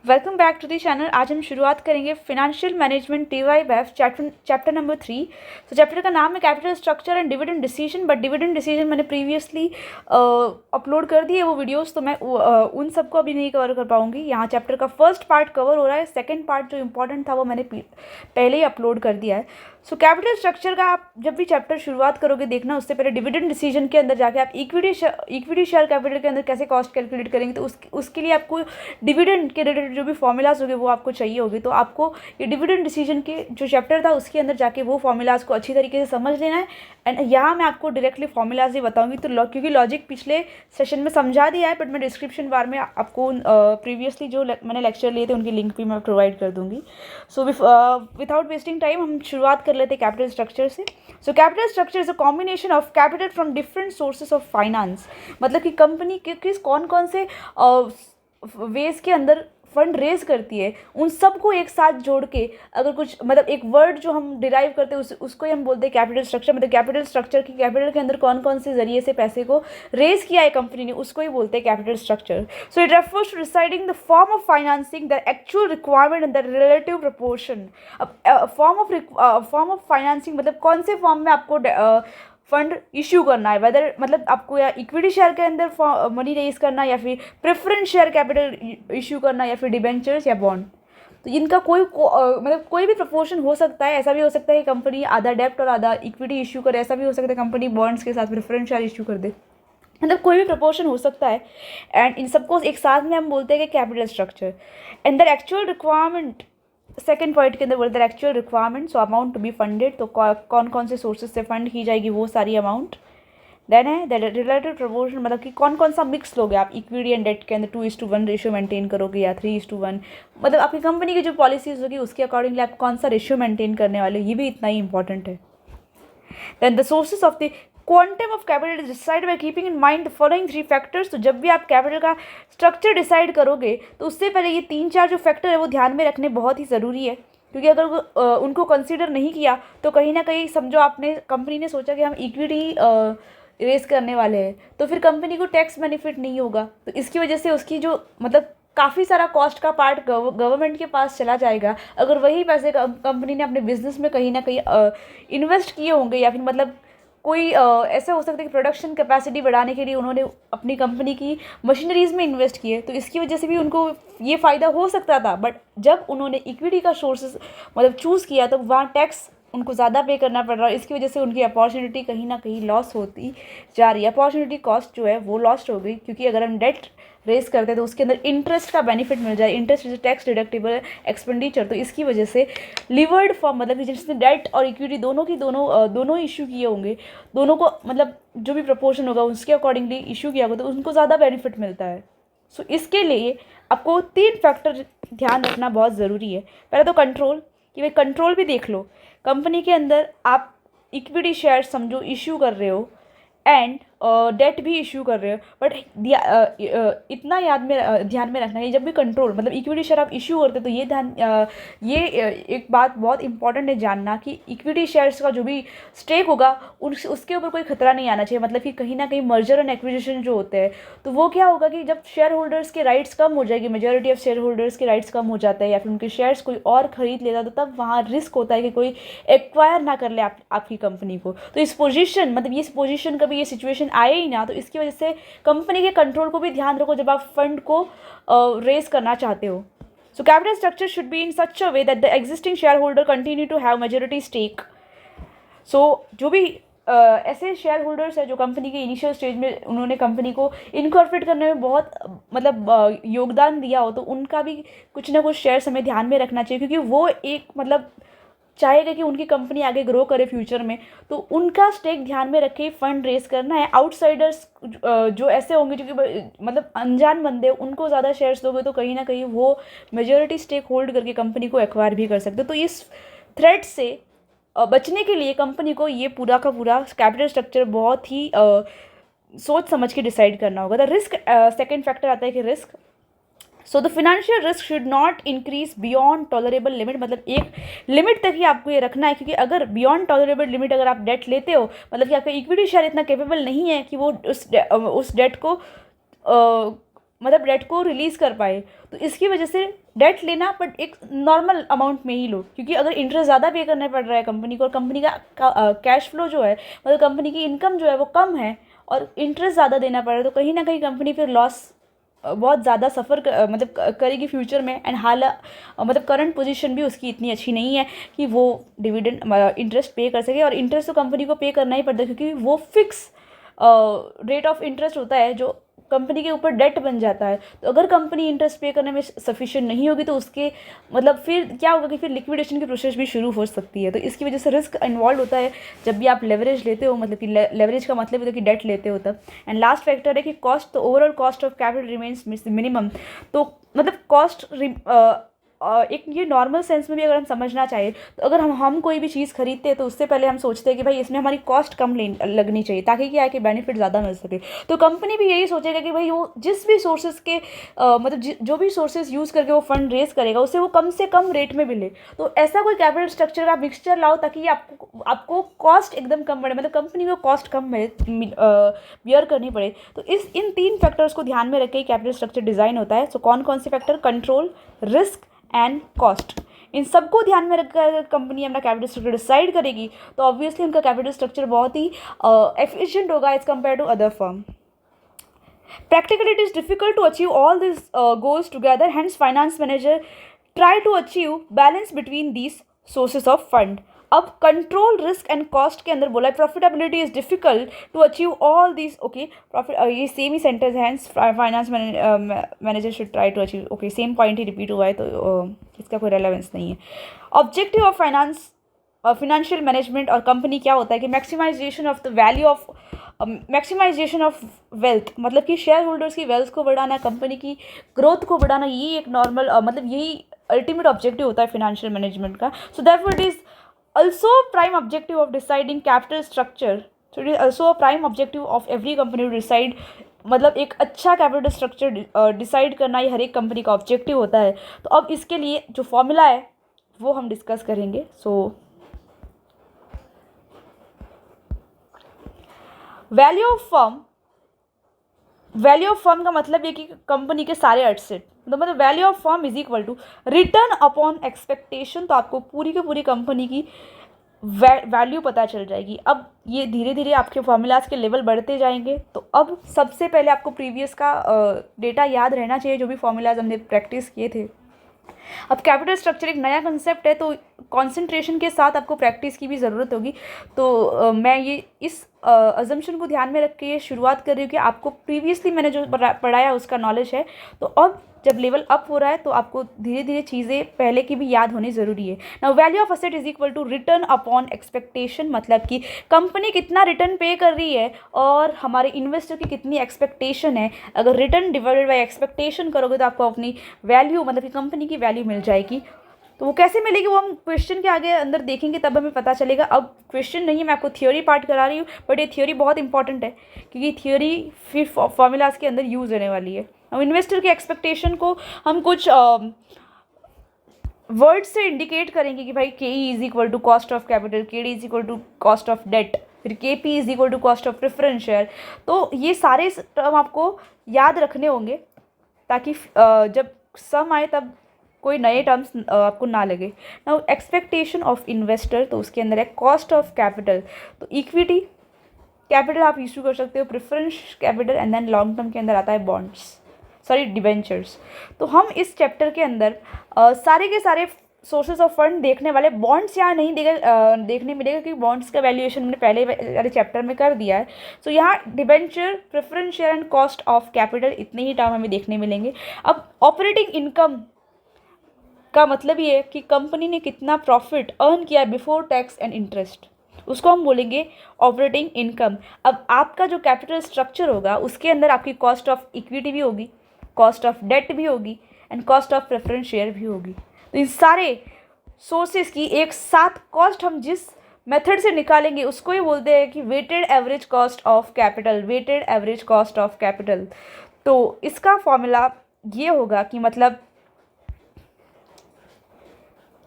Welcome back to the channel. आज हम शुरुआत करेंगे financial management TYBF chapter number 3। तो चैप्टर का नाम है capital structure and dividend decision. But dividend decision मैंने प्रीवियसली अपलोड कर दिए वो वीडियोस, तो मैं उन सबको अभी नहीं कवर कर पाऊंगी। यहाँ चैप्टर का फर्स्ट पार्ट कवर हो रहा है, सेकेंड पार्ट जो इंपॉर्टेंट था वो मैंने पहले ही अपलोड कर दिया है। सो कैपिटल स्ट्रक्चर का आप जब भी चैप्टर शुरुआत करोगे देखना, उससे पहले डिविडेंड डिसीजन के अंदर जाके आप इक्विटी शेयर कैपिटल के अंदर कैसे कॉस्ट कैलकुलेट करेंगे, तो उसके लिए आपको डिविडेंड के रिलेटेड जो भी फॉर्मूलाज होंगे वो आपको चाहिए होगी। तो आपको ये डिविडेंड डिसीजन के जो चैप्टर था उसके अंदर जाके वो फॉर्मूलाज को अच्छी तरीके से समझ लेना है। एंड यहाँ मैं आपको डायरेक्टली फॉर्मूलाज ही बताऊंगी, तो क्योंकि लॉजिक पिछले सेशन में समझा दिया है, बट मैं डिस्क्रिप्शन बार में आपको प्रीवियसली जो मैंने लेक्चर लिए थे उनकी लिंक भी मैं प्रोवाइड कर दूंगी। सो विदाउट वेस्टिंग टाइम हम शुरुआत कर लेते हैं कैपिटल स्ट्रक्चर से। सो capital structure is a combination of capital from different sources of finance. मतलब कि कंपनी किस कौन कौन से वेज के अंदर फंड रेज करती है, उन सबको एक साथ जोड़ के अगर कुछ मतलब एक वर्ड जो हम डिराइव करते हैं उसको ही हम बोलते हैं कैपिटल स्ट्रक्चर। मतलब कैपिटल स्ट्रक्चर की कैपिटल के अंदर कौन कौन से जरिए से पैसे को रेज किया है कंपनी ने, उसको ही बोलते हैं capital structure. So it refers to deciding the form of financing, the actual requirement and the relative proportion. Form of financing मतलब कौन से फॉर्म में आपको फंड इश्यू करना है, वेदर मतलब आपको या इक्विटी शेयर के अंदर मनी रेज करना, या फिर प्रेफरेंस शेयर कैपिटल इश्यू करना, या फिर डिबेंचर्स या बॉन्ड। तो इनका मतलब कोई भी प्रपोर्शन हो सकता है। ऐसा भी हो सकता है कि कंपनी आधा डेप्ट और आधा इक्विटी इश्यू करे, ऐसा भी हो सकता है कंपनी बॉन्ड्स के साथ प्रेफरेंस शेयर इश्यू कर दे। मतलब कोई भी प्रपोर्शन हो सकता है। एंड इन सबको एक साथ में हम बोलते हैं कि capital structure. And the actual requirement, second point के अंदर बोलते हैं actual requirement, so amount to be funded, तो कौन कौन से सोर्सेज से फंड की जाएगी वो सारी अमाउंट। देन है दैट रिलेटेड प्रपोर्शन, मतलब कि कौन कौन सा मिक्स लोगे आप इक्विटी एंड डेट के अंदर, 2:1 रेशियो मेंटेन करोगे या 3:1। मतलब आपकी कंपनी की जो पॉलिसीज होगी उसके अकॉर्डिंगली आप कौन सा रेशियो मेंटेन करने वाले हो, ये भी इतना ही इंपॉर्टेंट है। Then the sources of the quantum of capital is decide by keeping in mind the following 3 factors. तो जब भी आप कैपिटल का स्ट्रक्चर डिसाइड करोगे तो उससे पहले ये 3-4 जो फैक्टर है वो ध्यान में रखने बहुत ही ज़रूरी है। क्योंकि अगर उनको कंसीडर नहीं किया तो कहीं ना कहीं समझो आपने कंपनी ने सोचा कि हम इक्विटी रेस करने वाले हैं, तो फिर कंपनी को टैक्स बेनिफिट नहीं होगा। तो इसकी वजह से उसकी जो मतलब काफ़ी सारा कॉस्ट का पार्ट गवर्नमेंट के पास चला जाएगा। अगर वही पैसे कंपनी ने अपने बिजनेस में कहीं ना कहीं इन्वेस्ट किए होंगे, या फिर मतलब कोई ऐसा हो सकता है कि प्रोडक्शन कैपेसिटी बढ़ाने के लिए उन्होंने अपनी कंपनी की मशीनरीज़ में इन्वेस्ट किए, तो इसकी वजह से भी उनको ये फ़ायदा हो सकता था। बट जब उन्होंने इक्विटी का सोर्सेज मतलब चूज़ किया तो वहाँ टैक्स उनको ज़्यादा पे करना पड़ रहा है। इसकी वजह से उनकी अपॉर्चुनिटी कहीं ना कहीं लॉस होती जा रही है। अपॉर्चुनिटी कॉस्ट जो है वो लॉस्ट हो गई, क्योंकि अगर हम डेट रेस करते हैं तो उसके अंदर इंटरेस्ट का बेनिफिट मिल जाए। Interest is tax deductible expenditure. तो इसकी वजह से लीवर्ड फॉर्म मतलब कि जिसने डेट और इक्विटी दोनों इशू किए होंगे, दोनों को मतलब जो भी प्रपोर्शन होगा उसके अकॉर्डिंगली इशू किया होगा, तो उनको ज़्यादा बेनिफिट मिलता है। सो इसके लिए आपको 3 फैक्टर ध्यान रखना बहुत ज़रूरी है। पहले तो कंट्रोल, कि भाई कंट्रोल भी देख लो। कंपनी के अंदर आप इक्विटी शेयर समझो इशू कर रहे हो एंड डेट भी इशू कर रहे हो, बट इतना ध्यान में रखना है जब भी कंट्रोल मतलब इक्विटी शेयर आप इशू करते हो तो एक बात बहुत इंपॉर्टेंट है जानना कि इक्विटी शेयर्स का जो भी स्टेक होगा उसके ऊपर कोई खतरा नहीं आना चाहिए। मतलब कि कहीं ना कहीं मर्जर एंड एक्विजिशन जो होते हैं तो वो क्या होगा कि जब शेयर होल्डर्स के राइट्स कम हो जाएगी, मेजोरिटी ऑफ शेयर होल्डर्स के राइट्स कम हो जाता है या फिर उनके शेयर्स कोई और खरीद लेता है, तो तब वहाँ रिस्क होता है कि कोई एक्वायर ना कर ले आपकी कंपनी को। तो इस पोजीशन कभी ये सिचुएशन आए ही ना, तो इसकी वजह से कंपनी के कंट्रोल को भी ध्यान रखो जब आप फंड को रेज करना चाहते हो। So capital structure should be in such a way that the existing share holder continue to have majority stake. So जो भी ऐसे शेयर होल्डर्स है जो कंपनी के इनिशियल स्टेज में उन्होंने कंपनी को इनकॉर्पोरेट करने में बहुत मतलब योगदान दिया हो, तो उनका भी कुछ ना कुछ शेयर्स हमें ध्यान में रखना चाहिए, क्योंकि वो एक मतलब चाहेगा कि उनकी कंपनी आगे ग्रो करे फ्यूचर में, तो उनका स्टेक ध्यान में रखे फंड रेस करना है। आउटसाइडर्स जो ऐसे होंगे जो कि मतलब अनजान बंदे, उनको ज़्यादा शेयर्स दोगे तो कहीं ना कहीं वो मेजॉरिटी स्टेक होल्ड करके कंपनी को एक्वायर भी कर सकते हो। तो इस थ्रेट से बचने के लिए कंपनी को ये पूरा का पूरा कैपिटल स्ट्रक्चर बहुत ही सोच समझ के डिसाइड करना होगा। द रिस्क, सेकेंड फैक्टर आता है कि risk. So the financial risk should not increase beyond tolerable limit. मतलब एक लिमिट तक ही आपको ये रखना है, क्योंकि अगर बियॉन्ड टॉलरेबल लिमिट अगर आप डेट लेते हो, मतलब कि आपका इक्विटी शेयर इतना कैपेबल नहीं है कि वो उस डेट को मतलब डेट को रिलीज़ कर पाए। तो इसकी वजह से डेट लेना, बट एक नॉर्मल अमाउंट में ही लो, क्योंकि अगर इंटरेस्ट ज़्यादा पे करना पड़ रहा है कंपनी को और कंपनी का कैश फ्लो जो है, मतलब कंपनी की इनकम जो है वो कम है और इंटरेस्ट ज़्यादा देना पड़ रहा है, तो कहीं ना कहीं कंपनी फिर लॉस बहुत ज़्यादा सफ़र करेगी फ्यूचर में। एंड मतलब करंट पोजीशन भी उसकी इतनी अच्छी नहीं है कि वो डिविडेंड इंटरेस्ट पे कर सके, और इंटरेस्ट तो कंपनी को पे करना ही पड़ता है क्योंकि वो फिक्स रेट ऑफ इंटरेस्ट होता है जो कंपनी के ऊपर डेट बन जाता है। तो अगर कंपनी इंटरेस्ट पे करने में सफिशिएंट नहीं होगी तो उसके मतलब फिर क्या होगा कि फिर लिक्विडेशन की प्रोसेस भी शुरू हो सकती है। तो इसकी वजह से रिस्क इन्वॉल्व होता है जब भी आप लेवरेज लेते हो, मतलब कि लेवरेज का मतलब होता है कि डेट लेते हो तब। एंड लास्ट फैक्टर है कि कॉस्ट, तो overall cost of capital remains minimum. तो मतलब कॉस्ट एक ये नॉर्मल सेंस में भी अगर हम समझना चाहें तो अगर हम कोई भी चीज़ खरीदते हैं तो उससे पहले हम सोचते हैं कि भाई इसमें हमारी कॉस्ट कम लगनी चाहिए ताकि क्या है कि बेनिफिट ज़्यादा मिल सके। तो कंपनी भी यही सोचेगा कि भाई वो जिस भी सोर्सेज के मतलब जो भी सोर्सेज यूज़ करके वो फंड रेज करेगा उससे वो कम से कम रेट में मिले। तो ऐसा कोई कैपिटल स्ट्रक्चर आप मिक्सचर लाओ ताकि आपको कॉस्ट एकदम कम पड़े, मतलब कंपनी को कॉस्ट कम बियर करनी पड़े। तो इन 3 फैक्टर्स को ध्यान में रख के कैपिटल स्ट्रक्चर डिज़ाइन होता है। सो कौन कौन से factor? Control, risk and cost. इन सबको ध्यान में रखकर अगर कंपनी अपना कैपिटल स्ट्रक्चर डिसाइड करेगी तो ऑब्वियसली उनका कैपिटल स्ट्रक्चर बहुत ही एफिशिएंट होगा as compared to other firm. Practically, it is difficult to achieve all these goals together. Hence, finance manager try to achieve balance between these sources of fund. अब control, risk and cost के अंदर बोला है profitability is difficult to achieve all this. Okay, profit ये same ही sentence है, finance manager should try to achieve. Okay, same point ही repeat हुआ है तो इसका कोई रेलेवेंस नहीं है। ऑब्जेक्टिव ऑफ फाइनेंशियल मैनेजमेंट और कंपनी क्या होता है कि maximization of the value of maximization of wealth, मतलब कि शेयर होल्डर्स की वेल्थ को बढ़ाना, कंपनी की ग्रोथ को बढ़ाना, ये एक नॉर्मल मतलब यही अल्टीमेट ऑब्जेक्टिव होता है फाइनेंशियल मैनेजमेंट का। So therefore it is also prime objective of deciding capital structure. So it is also a prime objective of every company to decide, मतलब एक अच्छा कैपिटल स्ट्रक्चर डिसाइड करना ये हर एक कंपनी का ऑब्जेक्टिव होता है। तो अब इसके लिए जो फॉर्मूला है वो हम डिस्कस करेंगे। सो वैल्यू ऑफ फर्म का मतलब ये कि कंपनी के सारे एसेट, तो मतलब value of firm is equal to return upon expectation. तो आपको पूरी की पूरी कंपनी की वैल्यू पता चल जाएगी। अब ये धीरे धीरे आपके फॉर्मूलाज के लेवल बढ़ते जाएंगे। तो अब सबसे पहले आपको प्रीवियस का डेटा याद रहना चाहिए, जो भी फॉर्मूलाज हमने प्रैक्टिस किए थे। अब कैपिटल स्ट्रक्चर एक नया कंसेप्ट है तो कंसंट्रेशन के साथ आपको प्रैक्टिस की भी ज़रूरत होगी। तो मैं ये इस अजम्पशन को ध्यान में रख के ये शुरुआत कर रही हूँ कि आपको प्रीवियसली मैंने जो पढ़ाया उसका नॉलेज है। तो अब जब लेवल अप हो रहा है तो आपको धीरे धीरे चीज़ें पहले की भी याद होनी ज़रूरी है। Now value of asset is equal to return upon expectation, मतलब कि कंपनी कितना रिटर्न पे कर रही है और हमारे इन्वेस्टर की कितनी एक्सपेक्टेशन है। अगर रिटर्न डिवाइडेड बाय एक्सपेक्टेशन करोगे तो आपको अपनी वैल्यू, मतलब कि कंपनी की वैल्यू मिल जाएगी। तो वो कैसे मिलेगी वो हम क्वेश्चन के आगे अंदर देखेंगे तब हमें पता चलेगा। अब क्वेश्चन नहीं है, मैं आपको थियोरी पार्ट करा रही हूँ, बट ये थियोरी बहुत इंपॉर्टेंट है क्योंकि थियोरी फिर फॉर्मूलाज के अंदर यूज़ होने वाली है। अब इन्वेस्टर की एक्सपेक्टेशन को हम कुछ वर्ड से इंडिकेट करेंगे कि भाई K E is equal to cost of capital, K D is equal to cost of debt, फिर K P is equal to cost of preference share. तो ये सारे टर्म आपको याद रखने होंगे ताकि जब सम आए तब कोई नए टर्म्स आपको ना लगे। नाउ एक्सपेक्टेशन ऑफ इन्वेस्टर, तो उसके अंदर है कॉस्ट ऑफ कैपिटल। तो इक्विटी कैपिटल आप इशू कर सकते हो, preference capital, and then long term के अंदर आता है बॉन्ड्स, सॉरी डिवेंचर्स। तो हम इस चैप्टर के अंदर सारे के सारे सोर्सेज ऑफ फंड देखने वाले। बॉन्ड्स यहाँ नहीं देखने मिलेगा क्योंकि बॉन्ड्स का वैल्यूएशन हमने पहले वाले चैप्टर में कर दिया है। सो यहाँ debenture, preference share and cost of capital, इतने ही टर्म हमें देखने मिलेंगे। अब ऑपरेटिंग इनकम का मतलब ये है कि कंपनी ने कितना प्रॉफिट अर्न किया बिफोर टैक्स एंड इंटरेस्ट, उसको हम बोलेंगे ऑपरेटिंग इनकम। अब आपका जो कैपिटल स्ट्रक्चर होगा उसके अंदर आपकी कॉस्ट ऑफ इक्विटी भी होगी, कॉस्ट ऑफ डेट भी होगी and cost of preference share भी होगी। तो इन सारे सोर्सेज की एक साथ कॉस्ट हम जिस मेथड से निकालेंगे उसको ही बोलते हैं कि weighted average cost of capital, weighted average cost of capital. तो इसका फॉर्मूला ये होगा कि मतलब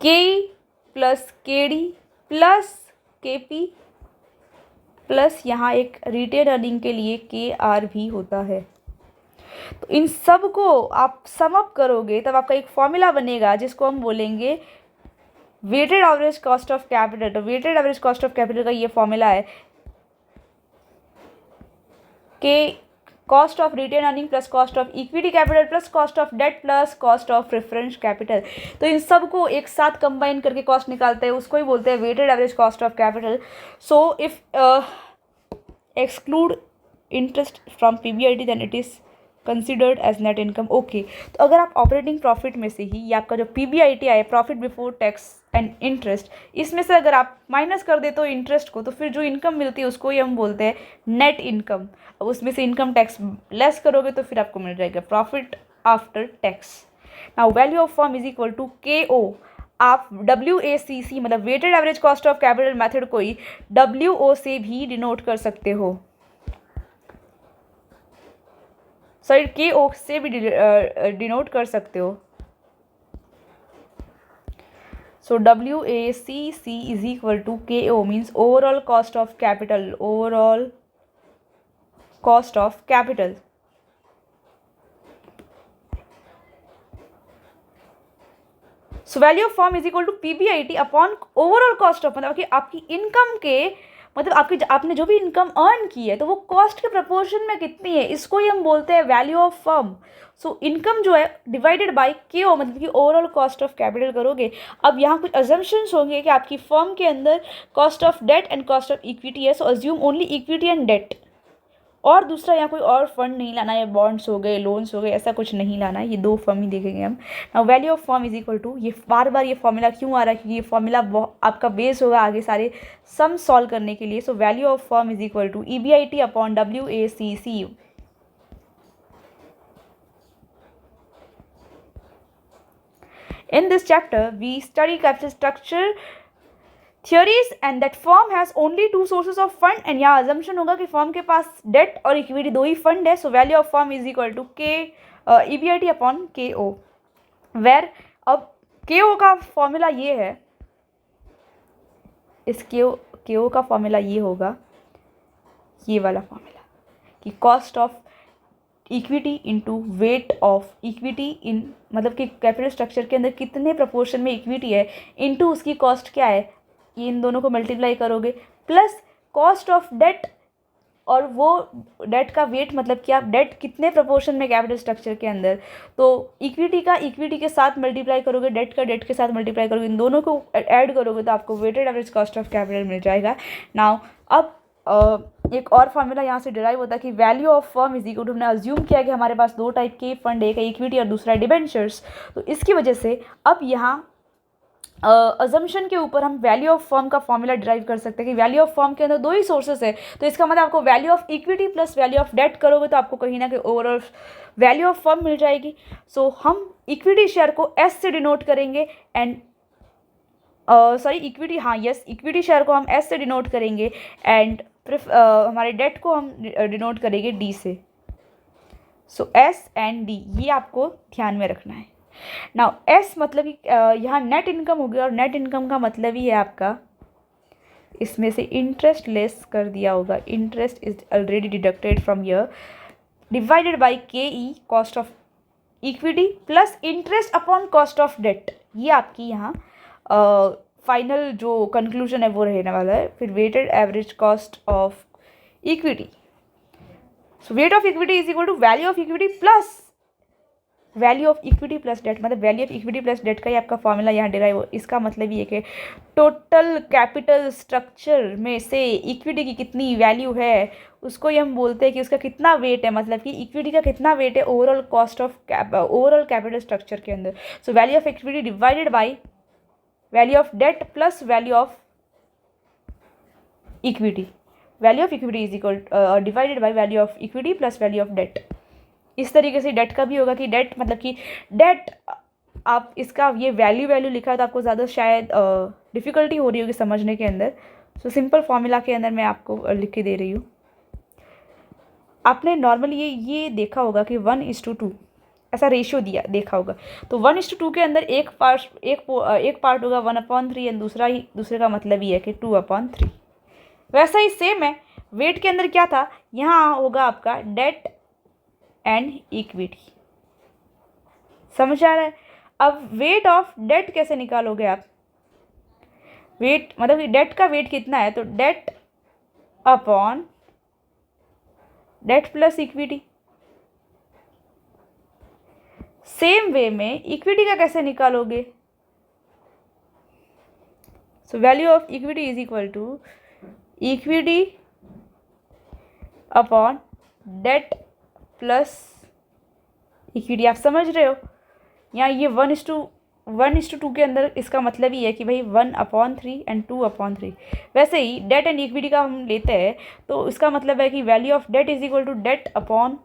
के प्लस के डी प्लस के पी प्लस यहाँ एक रिटेन अर्निंग के लिए के आर भी होता है। तो इन सब को आप सम अप करोगे तब आपका एक फॉर्मूला बनेगा जिसको हम बोलेंगे weighted average cost of capital. तो weighted average cost of capital का ये फॉर्मूला है कि cost of retained earning plus cost of equity capital plus cost of debt plus cost of preference capital. तो इन सब को एक साथ कंबाइन करके कॉस्ट निकालते हैं, उसको ही बोलते हैं weighted average cost of capital. So if exclude interest from PBIT then it is considered as net income. Okay, तो अगर आप ऑपरेटिंग प्रॉफिट में से ही ये आपका जो पीबीआईटी आए, profit before tax and interest, इसमें से अगर आप माइनस कर दे तो इंटरेस्ट को, तो फिर जो इनकम मिलती है उसको ही हम बोलते हैं नेट इनकम। अब उसमें से इनकम टैक्स लेस करोगे तो फिर आपको मिल जाएगा profit after tax. Now value of firm is equal to KO। आप WACC मतलब weighted average cost of capital method को ही WO से भी डिनोट कर सकते हो, सॉरी KO से भी डिनोट कर सकते हो। So WACC is equal to KO means overall cost of capital, overall cost of capital. So value of firm is equal to PBIT upon overall cost of, मतलब कि आपकी इनकम के, मतलब आपने जो भी इनकम अर्न की है तो वो कॉस्ट के प्रपोर्शन में कितनी है, इसको ही हम बोलते हैं value of firm. So income जो है डिवाइडेड बाय KO मतलब कि ओवरऑल कॉस्ट ऑफ कैपिटल करोगे। अब यहाँ कुछ अजम्पशंस होंगे कि आपकी फर्म के अंदर cost of debt and cost of equity है, so assume only equity and debt, और दूसरा यहाँ कोई और फंड नहीं लाना है, बॉन्ड्स हो गए, लोन्स हो गए, ऐसा कुछ नहीं लाना है, ये दो फर्म ही देखेंगे हम। Now value of firm is equal to, ये बार बार ये फॉर्मूला क्यों आ रहा है, क्योंकि ये फॉर्मूला आपका बेस होगा आगे सारे सम सॉल्व करने के लिए। So value of firm is equal to EBIT upon WACC। In this chapter, we study capital structure theories and that firm has only two sources of fund, and यहाँ assumption होगा कि firm के पास debt और equity दो ही fund है। So value of firm is equal to EBIT upon KO, where अब KO का formula ये है, इस KO का फॉर्मूला ये होगा, ये वाला फॉर्मूला कि cost of equity into weight of equity in, मतलब कि कैपिटल स्ट्रक्चर के अंदर कितने प्रपोर्शन में इक्विटी है इंटू उसकी कॉस्ट क्या है, ये इन दोनों को मल्टीप्लाई करोगे, प्लस कॉस्ट ऑफ डेट, और वो डेट का वेट मतलब कि आप डेट कितने प्रपोर्शन में कैपिटल स्ट्रक्चर के अंदर, तो इक्विटी का इक्विटी के साथ मल्टीप्लाई करोगे, डेट का डेट के साथ मल्टीप्लाई करोगे, इन दोनों को ऐड करोगे तो आपको weighted average cost of capital मिल जाएगा। नाउ अब एक और फॉर्मूला यहाँ से डिराइव होता है कि value of firm is equal to, हमने अज्यूम किया कि हमारे पास दो टाइप के फंड है, एक है इक्विटी और दूसरा डिबेंचर्स। तो इसकी वजह से अब यहाँ अजम्पशन के ऊपर हम वैल्यू ऑफ फर्म का फॉर्मूला डिराइव कर सकते हैं कि वैल्यू ऑफ फर्म के अंदर दो ही सोर्सेस है, तो इसका मतलब आपको value of equity plus value of debt करोगे तो आपको कहीं ना कहीं ओवरऑल वैल्यू ऑफ फर्म मिल जाएगी। सो हम इक्विटी शेयर को S से डिनोट करेंगे एंड सॉरी इक्विटी, हाँ यस, इक्विटी शेयर को हम S से डिनोट करेंगे एंड हमारे डेट को हम डिनोट करेंगे D से। सो S एंड D ये आपको ध्यान में रखना है। नाउ S मतलब कि यहाँ नेट इनकम हो गया, और नेट इनकम का मतलब ही है आपका इसमें से इंटरेस्ट लेस कर दिया होगा, interest is already deducted from here, divided by KE cost of equity plus interest upon cost of debt. ये आपकी यहाँ फाइनल जो कंक्लूजन है वो रहने वाला है। फिर weighted average cost of equity, so weight of equity is equal to value of equity plus value of equity plus debt, मतलब value of equity plus debt का ही आपका फॉर्मूला यहाँ डिराइव हो। इसका मतलब ये कि टोटल कैपिटल स्ट्रक्चर में से इक्विटी की कितनी वैल्यू है उसको ही हम बोलते हैं कि उसका कितना वेट है, मतलब कि इक्विटी का कितना वेट है overall cost of overall capital structure के अंदर। So value of equity divided by value of debt plus value of equity, value of equity is equal divided by value of equity plus value of debt. इस तरीके से date का भी होगा कि date मतलब कि डेट आप इसका ये वैल्यू लिखा है तो आपको ज़्यादा शायद डिफ़िकल्टी हो रही होगी समझने के अंदर। सो सिंपल फॉर्मूला के अंदर मैं आपको लिख के दे रही हूँ। आपने नॉर्मली ये देखा होगा कि 1:2 ऐसा रेशियो देखा होगा, तो 1:2 के अंदर एक पार्ट होगा 1/3 एंड दूसरे का मतलब ये है कि 2/3। वैसा ही सेम है वेट के अंदर क्या था, यहाँ होगा आपका डेट एंड इक्विटी। समझ आ रहा है? अब वेट ऑफ डेट कैसे निकालोगे आप? वेट मतलब डेट का वेट कितना है, तो debt upon debt plus equity. Same way में इक्विटी का कैसे निकालोगे? So value of equity is equal to equity upon debt plus equity. आप समझ रहे हो? यहाँ ये 1:2 के अंदर इसका मतलब ही है कि भाई 1/3 एंड 2/3। वैसे ही डेट एंड इक्विटी का हम लेते हैं तो इसका मतलब है कि value of debt is equal to debt upon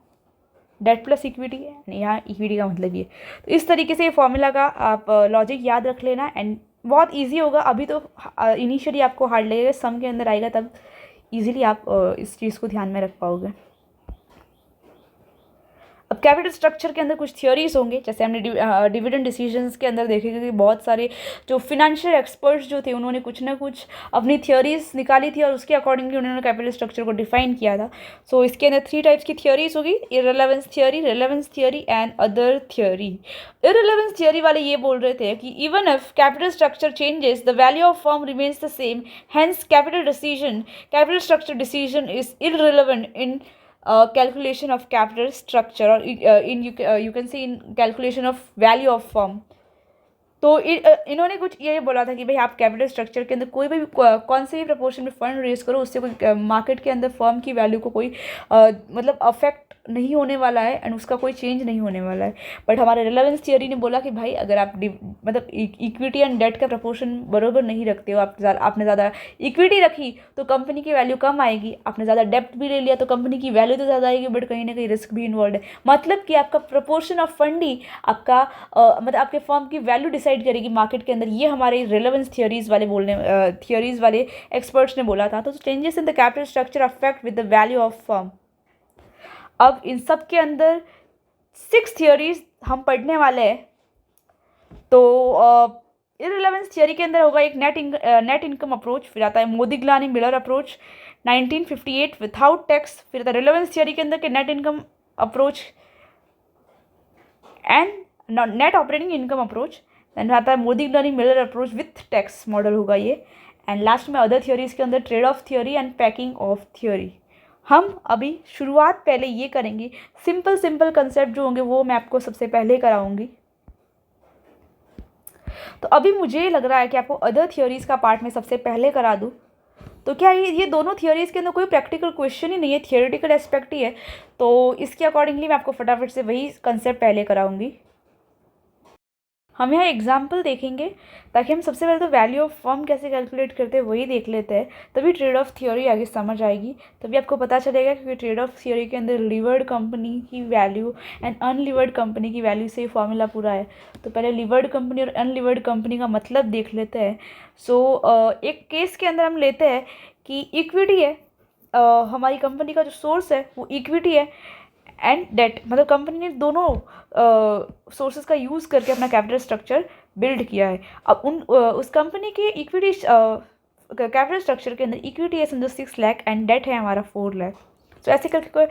debt plus equity. यहाँ इक्विटी का मतलब ये। तो इस तरीके से फॉर्मूला का आप लॉजिक याद रख लेना एंड बहुत इजी होगा। अभी तो इनिशियली आपको हार्ड लगेगा, सम के अंदर आएगा तब इजीली आप इस चीज़ को ध्यान में रख पाओगे। अब कैपिटल स्ट्रक्चर के अंदर कुछ थियोरीज होंगे, जैसे हमने डिविडेंड डिसीजंस के अंदर देखेंगे कि बहुत सारे जो फिनेंशियल एक्सपर्ट्स जो थे उन्होंने कुछ ना कुछ अपनी थियोरीज निकाली थी और उसके अकॉर्डिंगली उन्होंने कैपिटल स्ट्रक्चर को डिफाइन किया था। सो इसके अंदर 3 टाइप्स की थियोरीज होगी, इररिलेवेंस theory, relevance theory and other theory. इररिलेवेंस theory वाले ये बोल रहे थे कि even if capital structure changes the value of firm remains the same, hence capital structure decision is irrelevant in calculation of capital structure or you can see in calculation of value of firm। तो इन्होंने कुछ ये बोला था कि भाई आप capital structure के अंदर कोई भी कौन से भी प्रपोर्शन में फंड रेज करो, उससे कोई मार्केट के अंदर फर्म की वैल्यू को कोई मतलब अफेक्ट नहीं होने वाला है एंड उसका कोई चेंज नहीं होने वाला है। बट हमारे रिलेवेंस थियोरी ने बोला कि भाई अगर आप मतलब इक्विटी एंड डेट का प्रपोर्शन बरोबर नहीं रखते हो, आपने ज़्यादा इक्विटी रखी तो कंपनी की वैल्यू कम आएगी, आपने ज़्यादा डेप्ट भी ले लिया तो कंपनी की वैल्यू तो ज़्यादा आएगी, बट कहीं ना कहीं रिस्क भी इन्वॉल्व है। मतलब कि आपका प्रपोर्शन ऑफ फंड ही आपका मतलब आपके फर्म की वैल्यू डिसाइड करेगी मार्केट के अंदर। ये हमारे रिलेवेंस थियोरीज वाले एक्सपर्ट्स ने बोला था। तो changes in the capital structure affect with the value of firm. अब इन सब के अंदर 6 थियोरीज हम पढ़ने वाले हैं। तो इररिलेवेंस थियोरी के अंदर होगा एक नेट इनकम अप्रोच, फिर आता है Modigliani Miller approach 1958 without tax, फिर आता है रिलेवेंस थियोरी के अंदर के net income approach and net operating income approach, then आता है Modigliani Miller approach with tax model होगा ये, एंड लास्ट में अदर थियोरीज के अंदर trade off theory and packing of theory. हम अभी शुरुआत पहले ये करेंगे, सिंपल कंसेप्ट जो होंगे वो मैं आपको सबसे पहले कराऊंगी। तो अभी मुझे लग रहा है कि आपको अदर थियोरीज का पार्ट में सबसे पहले करा दूँ। तो क्या ये दोनों थियोरीज के अंदर कोई प्रैक्टिकल क्वेश्चन ही नहीं है, थियोरेटिकल एस्पेक्ट ही है। तो इसके अकॉर्डिंगली मैं आपको फटाफट से वही कंसेप्ट पहले कराऊंगी। हम यहाँ एग्जाम्पल देखेंगे ताकि हम सबसे पहले तो वैल्यू ऑफ फर्म कैसे कैलकुलेट करते हैं वही देख लेते हैं, तभी ट्रेड ऑफ थियोरी आगे समझ आएगी। तभी आपको पता चलेगा क्योंकि ट्रेड ऑफ थियोरी के अंदर लिवर्ड कंपनी की वैल्यू एंड अनलिवर्ड कंपनी की वैल्यू से फॉर्मूला पूरा है। तो पहले लिवर्ड कंपनी और अनलिवर्ड कंपनी का मतलब देख लेते हैं। एक केस के अंदर हम लेते हैं कि इक्विटी है, हमारी कंपनी का जो सोर्स है वो इक्विटी है एंड डेट, मतलब कंपनी ने दोनों सोर्सेज का यूज़ करके अपना कैपिटल स्ट्रक्चर बिल्ड किया है। अब उस कंपनी के इक्विटी कैपिटल स्ट्रक्चर के अंदर इक्विटी है समझो 6 लाख एंड डेट है हमारा 4 लाख। तो ऐसे करके कोई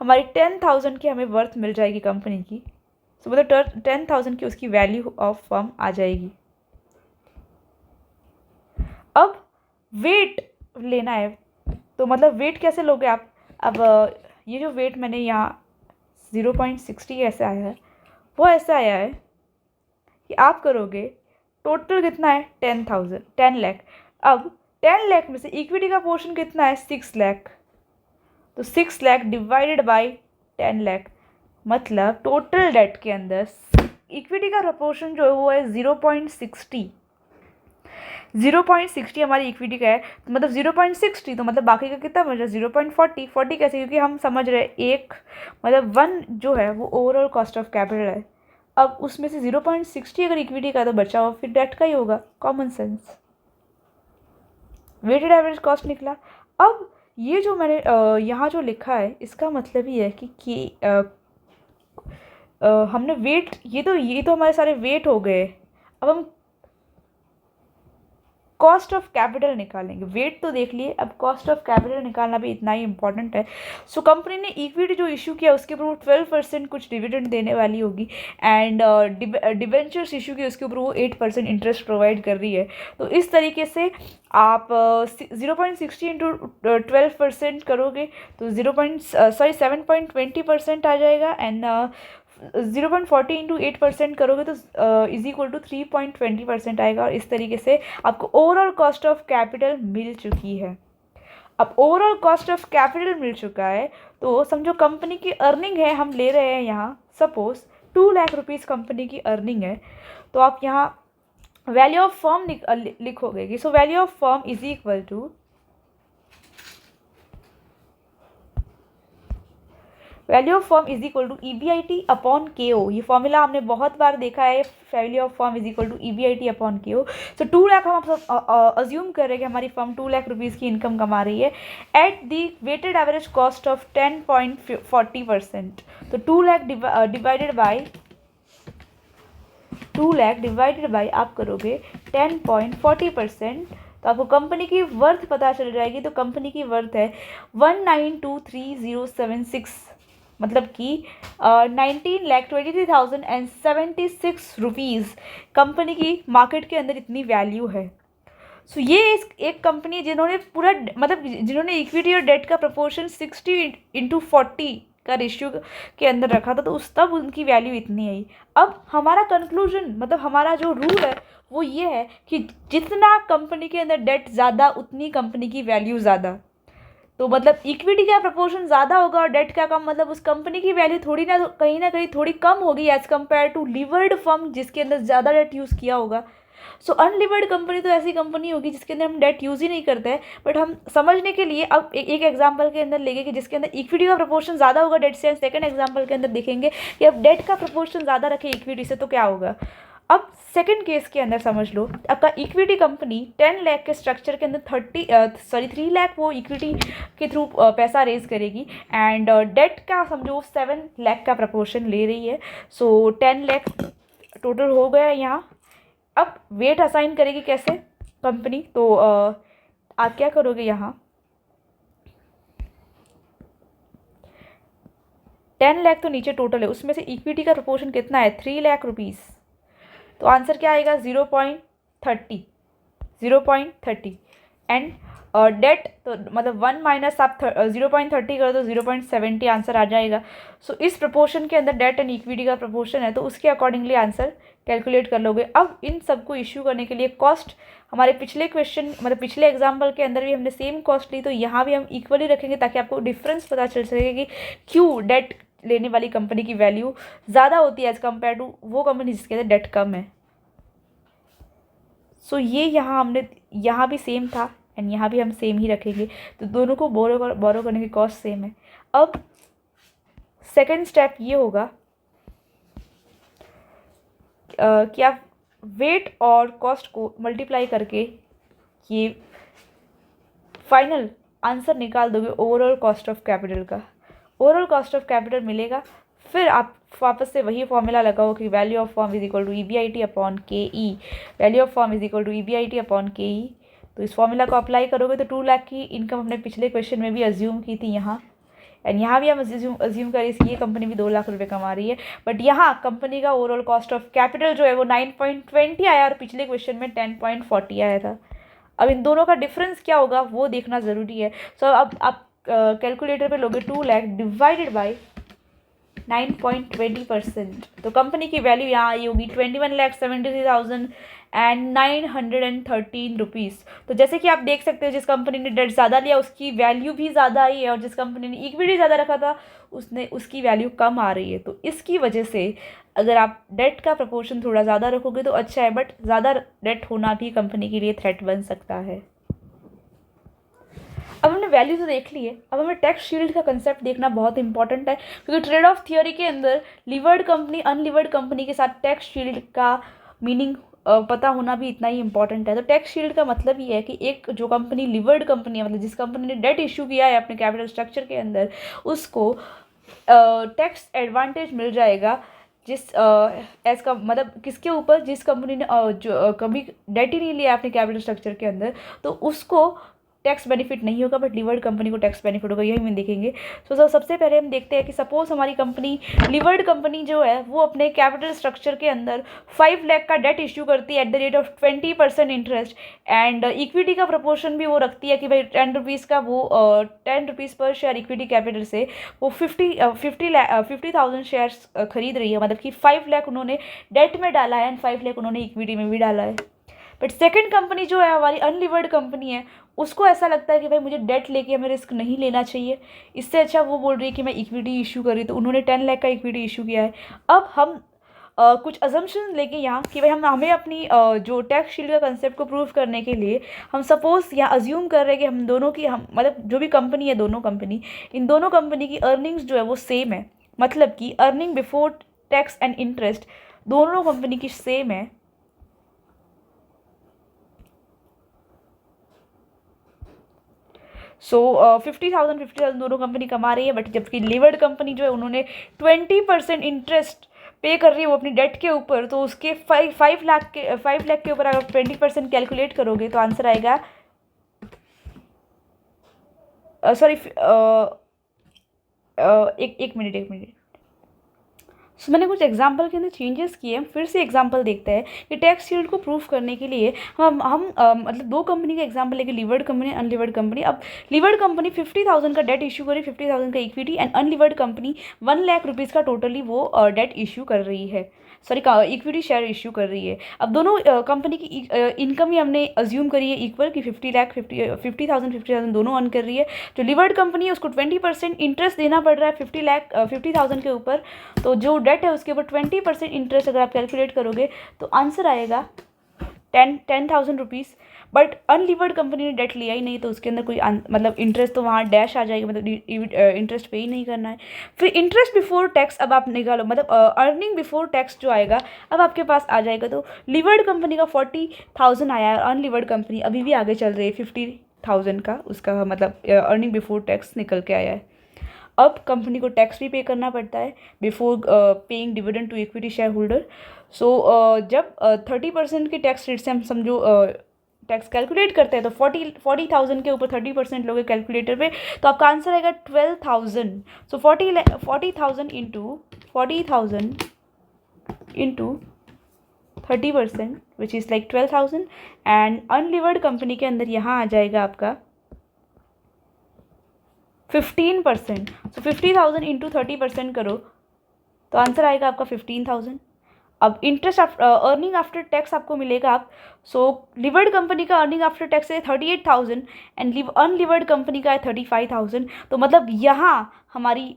हमारी 10,000 की हमें वर्थ मिल जाएगी कंपनी की। तो मतलब 10,000 की उसकी वैल्यू ऑफ फर्म आ जाएगी। अब वेट लेना है, तो मतलब वेट कैसे लोगे आप? अब ये जो वेट मैंने यहाँ 0.60 ऐसे आया है, वो ऐसा आया है कि आप करोगे टोटल कितना है 10 लाख। अब 10 लाख में से इक्विटी का पोर्शन कितना है 6 लाख, तो 6 लाख डिवाइडेड बाय 10 लाख, मतलब टोटल डेट के अंदर इक्विटी का प्रपोर्शन जो है वो है 0.60 हमारी इक्विटी का है। तो मतलब 0.60 तो मतलब बाकी का कितना बचा 0.40 कैसे? क्योंकि हम समझ रहे हैं एक मतलब 1 जो है वो ओवरऑल कॉस्ट ऑफ कैपिटल है। अब उसमें से 0.60 अगर इक्विटी का तो बचा हो फिर डेट का ही होगा, common sense. Weighted average cost निकला। अब ये जो मैंने यहाँ जो लिखा है इसका मतलब ही है कि हमने वेट, ये तो हमारे सारे वेट हो गए। अब हम कॉस्ट ऑफ कैपिटल निकालेंगे। वेट तो देख लिए, अब कॉस्ट ऑफ कैपिटल निकालना भी इतना ही इंपॉर्टेंट है। सो कंपनी ने इक्विटी जो इशू किया उसके ऊपर वो 12% कुछ डिविडेंड देने वाली होगी, एंड डिबेंचर्स इशू की उसके ऊपर वो 8% इंटरेस्ट प्रोवाइड कर रही है। तो इस तरीके से आप 0.60 इंटू 12% करोगे तो 7.20% आ जाएगा, एंड 0.40 इंटू 8% करोगे तो इज इक्वल टू 3.20% आएगा। और इस तरीके से आपको ओवरऑल कॉस्ट ऑफ कैपिटल मिल चुकी है। अब ओवरऑल कॉस्ट ऑफ कैपिटल मिल चुका है तो समझो कंपनी की अर्निंग है, हम ले रहे हैं यहाँ सपोज 2 लाख रुपीज़ कंपनी की अर्निंग है, तो आप यहाँ वैल्यू ऑफ फर्म लिखोगे कि so value of firm is equal to value of firm is equal to EBIT upon KO। ये फॉर्मूला हमने बहुत बार देखा है, value of firm is equal to EBIT upon KO। So 2 lakh हम अज्यूम कर रहे हैं कि हमारी फर्म 2 लाख रुपीज़ की इनकम कमा रही है at the weighted average cost of 10.40%। तो 2 लाख डिवाइडेड बाई आप करोगे 10.40%, तो आपको कंपनी की वर्थ पता चल जाएगी। तो कंपनी की वर्थ है 1923076, मतलब कि 19,23,076 रुपीज़ कंपनी की मार्केट के अंदर इतनी वैल्यू है। सो ये एक कंपनी जिन्होंने पूरा मतलब जिन्होंने इक्विटी और डेट का प्रपोर्शन 60/40 का रेशियो के अंदर रखा था, तो उस तब उनकी वैल्यू इतनी आई। अब हमारा कंक्लूजन मतलब हमारा जो रूल है वो ये है कि जितना कंपनी के अंदर डेट ज़्यादा उतनी कंपनी की वैल्यू ज़्यादा। तो मतलब इक्विटी का प्रपोर्शन ज़्यादा होगा और डेट का कम, मतलब उस कंपनी की वैल्यू थोड़ी ना कहीं थोड़ी कम होगी एज़ कम्पेयर टू लिवर्ड फर्म जिसके अंदर ज़्यादा डेट यूज़ किया होगा। सो अनलिवर्ड कंपनी तो ऐसी कंपनी होगी जिसके अंदर हम डेट यूज़ ही नहीं करते हैं। बट हम समझने के लिए अब एक एग्जांपल के अंदर लेंगे कि जिसके अंदर इक्विटी का प्रपोर्शन ज़्यादा होगा डेट से, सेकंड एग्जांपल के अंदर देखेंगे कि अब डेट का प्रपोर्शन ज़्यादा रखे इक्विटी से तो क्या होगा। अब सेकंड केस के अंदर समझ लो, आपका इक्विटी कंपनी 10 लाख के स्ट्रक्चर के अंदर 3 लाख वो इक्विटी के थ्रू पैसा रेज करेगी, एंड डेट का समझो 7 लाख का प्रपोर्शन ले रही है। सो 10 लाख टोटल हो गया यहाँ। अब वेट असाइन करेगी कैसे कंपनी, तो आप क्या करोगे, यहाँ 10 लाख तो नीचे टोटल है, उसमें से इक्विटी का प्रपोर्शन कितना है 3 लाख रुपीज़, तो आंसर क्या आएगा 0.30 एंड डेट तो मतलब 1 माइनस आप 0.30 कर दो 0.70 आंसर आ जाएगा। सो इस प्रपोर्शन के अंदर डेट एंड इक्विटी का प्रपोर्शन है, तो उसके अकॉर्डिंगली आंसर कैलकुलेट कर लोगे। अब इन सबको इश्यू करने के लिए कॉस्ट हमारे पिछले क्वेश्चन मतलब पिछले एग्जाम्पल के अंदर भी हमने सेम कॉस्ट ली, तो यहाँ भी हम इक्वली रखेंगे ताकि आपको डिफरेंस पता चल सके कि क्यों डेट लेने वाली कंपनी की वैल्यू ज़्यादा होती है एज़ कम्पेयर टू वो कंपनी जिसके अंदर डेट कम है। सो ये यहाँ हमने यहाँ भी सेम था एंड यहाँ भी हम सेम ही रखेंगे, तो दोनों को बोरो करने की कॉस्ट सेम है। अब सेकंड स्टेप ये होगा कि आप वेट और कॉस्ट को मल्टीप्लाई करके ये फाइनल आंसर निकाल दोगे ओवरऑल कॉस्ट ऑफ कैपिटल का। ओवरऑल कॉस्ट ऑफ कैपिटल मिलेगा, फिर आप वापस से वही फॉर्मूला लगाओ कि value of firm is equal to EBIT upon KE, value of firm is equal to EBIT upon KE। तो इस फॉर्मूला को अप्लाई करोगे तो 2 लाख की इनकम हमने पिछले क्वेश्चन में भी अज्यूम की थी यहाँ, एंड यहाँ भी हम अज्यूम करें ये कंपनी भी 2 लाख रुपए कमा रही है। बट यहाँ कंपनी का ओवरऑल कॉस्ट ऑफ कैपिटल जो है वो 9.20 आया और पिछले क्वेश्चन में 10.40 आया था। अब इन दोनों का डिफरेंस क्या होगा वो देखना ज़रूरी है। सो अब आप कैलकुलेटर पे लोगे 2 लाख डिवाइडेड बाई 9.20%, तो कंपनी की वैल्यू यहाँ आई होगी 21,73,913 रुपीज़। तो जैसे कि आप देख सकते हो जिस कंपनी ने डेट ज़्यादा लिया उसकी वैल्यू भी ज़्यादा आई है, और जिस कंपनी ने इक्विटी ज़्यादा रखा था उसकी वैल्यू कम आ रही है। तो इसकी वजह से अगर आप डेट का प्रपोर्शन थोड़ा ज़्यादा रखोगे तो अच्छा है, बट ज़्यादा डेट होना भी कंपनी के लिए थ्रेट बन सकता है। अब हमने वैल्यू तो देख ली है, अब हमें टैक्स शील्ड का कंसेप्ट देखना बहुत इंपॉर्टेंट है, क्योंकि ट्रेड ऑफ थियोरी के अंदर लिवर्ड कंपनी अनलिवर्ड कंपनी के साथ टैक्स शील्ड का मीनिंग पता होना भी इतना ही इंपॉर्टेंट है। तो टैक्स शील्ड का मतलब ये है कि एक जो कंपनी लिवर्ड कंपनी है, मतलब जिस कंपनी ने डेट इशू किया है अपने कैपिटल स्ट्रक्चर के अंदर, उसको टैक्स एडवांटेज मिल जाएगा जिस एज का मतलब किसके ऊपर, जिस कंपनी ने जो कभी डेट ही नहीं लिया अपने कैपिटल स्ट्रक्चर के अंदर, तो उसको टैक्स बेनिफिट नहीं होगा, बट लिवर्ड कंपनी को टैक्स बेनिफिट होगा, यही हम देखेंगे। सो सबसे पहले हम देखते हैं कि सपोज हमारी कंपनी लिवर्ड कंपनी जो है वो अपने कैपिटल स्ट्रक्चर के अंदर 5 लाख का डेट इश्यू करती है at the rate of 20% interest, and equity का प्रपोर्शन भी वो रखती है कि भाई 10 रुपीज़ का वो 10 रुपीज़ पर शेयर इक्विटी कैपिटल से वो 50,000 शेयर्स खरीद रही है, मतलब कि 5 लाख उन्होंने डेट में डाला है एंड 5 लाख उन्होंने इक्विटी में भी डाला है। बट सेकंड कंपनी जो है हमारी अनलिवर्ड कंपनी है, उसको ऐसा लगता है कि भाई मुझे डेट लेके हमें रिस्क नहीं लेना चाहिए, इससे अच्छा वो बोल रही है कि मैं इक्विटी इशू करी, तो उन्होंने 10 लाख का इक्विटी इशू किया है। अब हम कुछ अजम्पशन लेके यहाँ कि भाई हमें अपनी जो टैक्स शील्ड का कंसेप्ट को प्रूव करने के लिए हम सपोज यहाँ अज्यूम कर रहे हैं कि हम दोनों की, हम मतलब जो भी कंपनी है, दोनों कंपनी, इन दोनों कंपनी की अर्निंग्स जो है वो सेम है, मतलब कि earning before tax and interest दोनों कंपनी की सेम है। सो 50,000 दोनों कंपनी कमा रही है, बट जबकि लिवर्ड कंपनी जो है उन्होंने 20% इंटरेस्ट पे कर रही है वो अपनी डेट के ऊपर, तो उसके 5 लाख के ऊपर अगर 20% कैलकुलेट करोगे तो आंसर आएगा, सॉरी एक मिनट। सो मैंने कुछ एग्जाम्पल के अंदर चेंजेस किए हैं, फिर से एग्जाम्पल देखते हैं कि टैक्स शील्ड को प्रूफ करने के लिए हम मतलब दो कंपनी का एग्जाम्पल लेके, लिवर्ड कंपनी, अनलिवर्ड कंपनी। अब लिवर्ड कंपनी 50,000 का डेट इशू करी, 50,000 का equity, and unlevered company 1 lakh rupees का टोटली वो डेट इशू कर रही है, सॉरी इक्विटी शेयर इशू कर रही है। अब दोनों कंपनी की इनकम ही हमने अज्यूम करी है इक्वल कि 50,000 दोनों अर्न कर रही है। जो लिवर्ड कंपनी है उसको 20% इंटरेस्ट देना पड़ रहा है 50,000 के ऊपर, तो जो डेट है उसके ऊपर 20% इंटरेस्ट अगर आप कैलकुलेट करोगे तो आंसर आएगा 10,000 रुपीज़। बट अनलिवर्ड कंपनी ने डेट लिया ही नहीं, तो उसके अंदर कोई मतलब इंटरेस्ट तो वहाँ डैश आ जाएगी, मतलब इंटरेस्ट पे ही नहीं करना है। फिर इंटरेस्ट बिफोर टैक्स अब आप निकालो, मतलब अर्निंग बिफोर टैक्स जो आएगा अब आपके पास आ जाएगा। तो लिवर्ड कंपनी का 40,000 आया है, अनलिवर्ड कंपनी अभी भी आगे चल रही है 50,000 का, उसका मतलब अर्निंग बिफोर टैक्स निकल के आया है। अब कंपनी को टैक्स भी पे करना पड़ता है before paying dividend to equity share holder. So जब 30% के टैक्स रेट से हम समझो टैक्स कैलकुलेट करते हैं, तो 40,000 के ऊपर 30% लोगे कैलकुलेटर पे, तो आपका आंसर आएगा 12,000। सो 40,000 into 30% which is like 12,000, and unlevered company के अंदर यहाँ आ जाएगा आपका 15%। सो 50,000 इंटू 30% करो तो आंसर आएगा आपका 15,000। अब इंटरेस्ट अर्निंग आफ्टर टैक्स आपको मिलेगा आप, सो लिवर्ड कंपनी का अर्निंग आफ्टर टैक्स है 38,000 एंड अनलिवर्ड कंपनी का है 35,000। तो मतलब यहाँ हमारी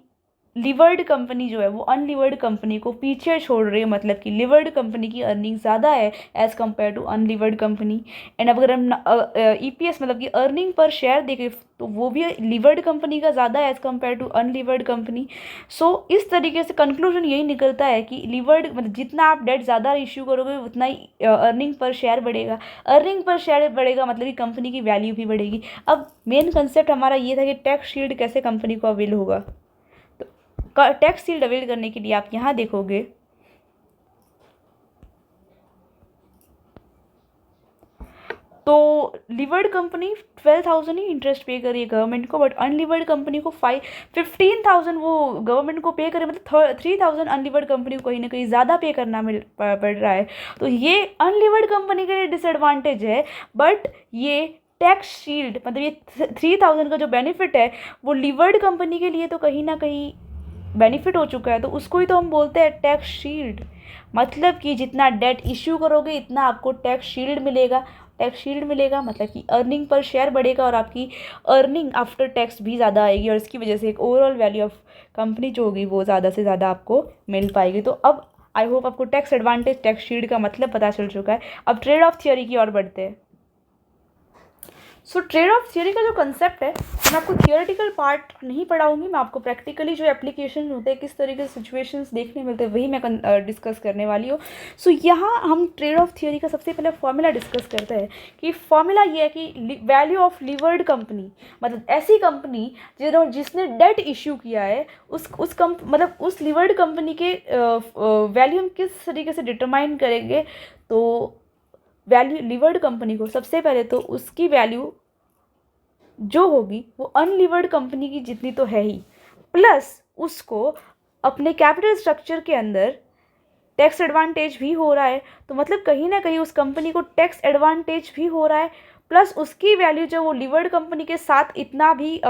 लिवर्ड कंपनी जो है वो अनलिवर्ड कंपनी को पीछे छोड़ रही है, मतलब कि लिवर्ड कंपनी की अर्निंग ज़्यादा है as compare to unlevered company. And अगर हम EPS मतलब कि अर्निंग पर शेयर देखें तो वो भी लिवर्ड कंपनी का ज़्यादा है as compare to unlevered company. So इस तरीके से कंक्लूजन यही निकलता है कि लिवर्ड मतलब जितना आप डेट ज़्यादा इश्यू करोगे उतना ही अर्निंग पर शेयर बढ़ेगा, अर्निंग पर शेयर बढ़ेगा मतलब कि कंपनी की वैल्यू भी बढ़ेगी। अब मेन कंसेप्ट हमारा ये था कि टैक्स शील्ड कैसे कंपनी को अवेल होगा। टैक्स शील्ड अवेल करने के लिए आप यहाँ देखोगे तो लिवर्ड कंपनी 12,000 ही इंटरेस्ट पे कर रही है गवर्नमेंट को, बट अनलिवर्ड कंपनी को 15,000 वो गवर्नमेंट को पे करे, मतलब 3,000 अनलिवर्ड कंपनी को कहीं ना कहीं ज़्यादा पे करना पड़ रहा है। तो ये अनलिवर्ड कंपनी के लिए डिसएडवांटेज है, बट ये टैक्स शील्ड मतलब ये 3,000 का जो बेनिफिट है वो लिवर्ड कंपनी के लिए तो कहीं ना कहीं बेनिफिट हो चुका है, तो उसको ही तो हम बोलते हैं टैक्स शील्ड। मतलब कि जितना डेट इश्यू करोगे इतना आपको टैक्स शील्ड मिलेगा, टैक्स शील्ड मिलेगा मतलब कि अर्निंग पर शेयर बढ़ेगा और आपकी अर्निंग आफ्टर टैक्स भी ज़्यादा आएगी, और इसकी वजह से एक ओवरऑल वैल्यू ऑफ कंपनी जो होगी वो ज़्यादा से ज़्यादा आपको मिल पाएगी। तो अब आई होप आपको टैक्स एडवांटेज, टैक्स शील्ड का मतलब पता चल चुका है। अब ट्रेड ऑफ थियोरी की ओर बढ़ते हैं। सो ट्रेड ऑफ थियरी का जो कंसेप्ट है, मैं आपको थियोरेटिकल पार्ट नहीं पढ़ाऊंगी, मैं आपको प्रैक्टिकली जो एप्लीकेशन होते हैं, किस तरीके से सिचुएशंस देखने मिलते हैं, वही मैं डिस्कस करने वाली हूँ। सो यहाँ हम ट्रेड ऑफ थियरी का सबसे पहले फॉर्मूला डिस्कस करते हैं कि फॉर्मूला ये है कि वैल्यू ऑफ लीवर्ड कंपनी, मतलब ऐसी कंपनी जिसने डेट इश्यू किया है, उस लीवर्ड कंपनी के वैल्यू हम किस तरीके से डिटरमाइन करेंगे। तो वैल्यू लीवर्ड कंपनी को सबसे पहले तो उसकी वैल्यू जो होगी वो अनलीवर्ड कंपनी की जितनी तो है ही, प्लस उसको अपने कैपिटल स्ट्रक्चर के अंदर टैक्स एडवांटेज भी हो रहा है, तो मतलब कहीं ना कहीं उस कंपनी को टैक्स एडवांटेज भी हो रहा है, प्लस उसकी वैल्यू जो वो लीवर्ड कंपनी के साथ इतना भी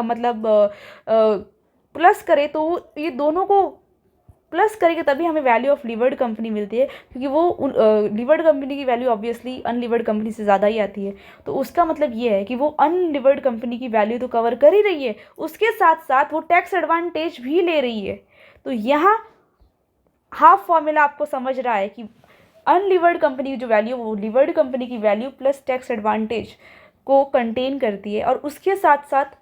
प्लस करे, तो ये दोनों को प्लस करेंगे तभी हमें वैल्यू ऑफ लीवर्ड कंपनी मिलती है, क्योंकि वो लीवर्ड कंपनी की वैल्यू ऑब्वियसली अनलीवर्ड कंपनी से ज़्यादा ही आती है। तो उसका मतलब ये है कि वो अनलीवर्ड कंपनी की वैल्यू तो कवर कर ही रही है, उसके साथ साथ वो टैक्स एडवांटेज भी ले रही है। तो यहाँ हाफ फॉर्मूला आपको समझ रहा है कि अनलीवर्ड कंपनी की जो वैल्यू वो लीवर्ड कंपनी की वैल्यू प्लस टैक्स एडवांटेज को कंटेन करती है, और उसके साथ साथ